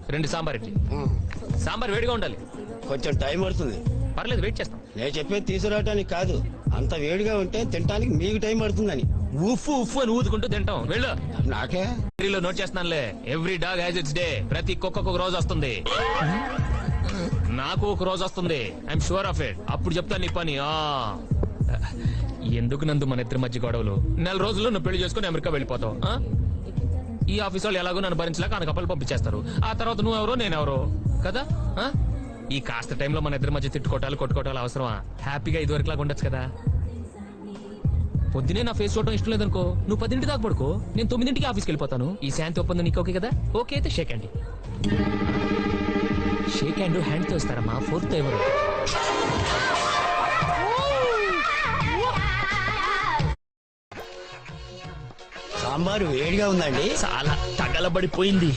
2 సాంబార్ ఇడ్లీ. సాంబార్ వేడిగా ఉండాలి. కొంచెం టైం పడుతుంది. పర్లేదు, వెయిట్ చేస్తాం. నేను చెప్పేది తీసుకురావటానికి కాదు, అంత వేడిగా ఉంటే తినడానికి మీకు టైం పడుతుందని. ఉఫ్ఫు ఉఫ్ఫు అని ఊదుకుంటూ తింటాం. వెళ్ళు. నాకే లో నోట్ చేస్తున్నానులే. Every dog has its day. ప్రతి కుక్కకు ఒక రోజు వస్తుంది. నాకు ఒక రోజు వస్తుంది. I'm sure of it. అప్పుడు చెప్తాను నీ పని. ఎందుకు నందు మన ఇద్దరి మధ్య గొడవలు? 4 రోజుల్లో నువ్వు పెళ్లి చేసుకుని అమెరికా వెళ్ళిపోతావు. ఈ ఆఫీస్ వాళ్ళు ఎలాగో నన్ను భరించలేక అనకప్పలు పంపించేస్తారు. ఆ తర్వాత నువ్వెవరో నేనెవరో కదా. ఈ కాస్త టైంలో మన ఇద్దరి మధ్య తిట్టుకోవటాలు కొట్టుకోవటాలు అవసరమా? హ్యాపీగా ఇదివరకు లాగా ఉండొచ్చు కదా. పొద్దునే నా ఫేస్ చూడటం ఇష్టం లేదనుకో, నువ్వు 10 దాకా పడుకో, నేను 9 ఆఫీస్కి వెళ్ళిపోతాను. ఈ శాంతి ఒప్పందం నీకు ఓకే కదా? ఓకే అయితే షేక్ హ్యాండ్. షేక్ హ్యాండ్ హ్యాండ్తో ఇస్తారమ్మా, ఫోర్త్ ఎవరు? సాంబారు వేడిగా ఉందండి. చాలా తగలబడిపోయింది.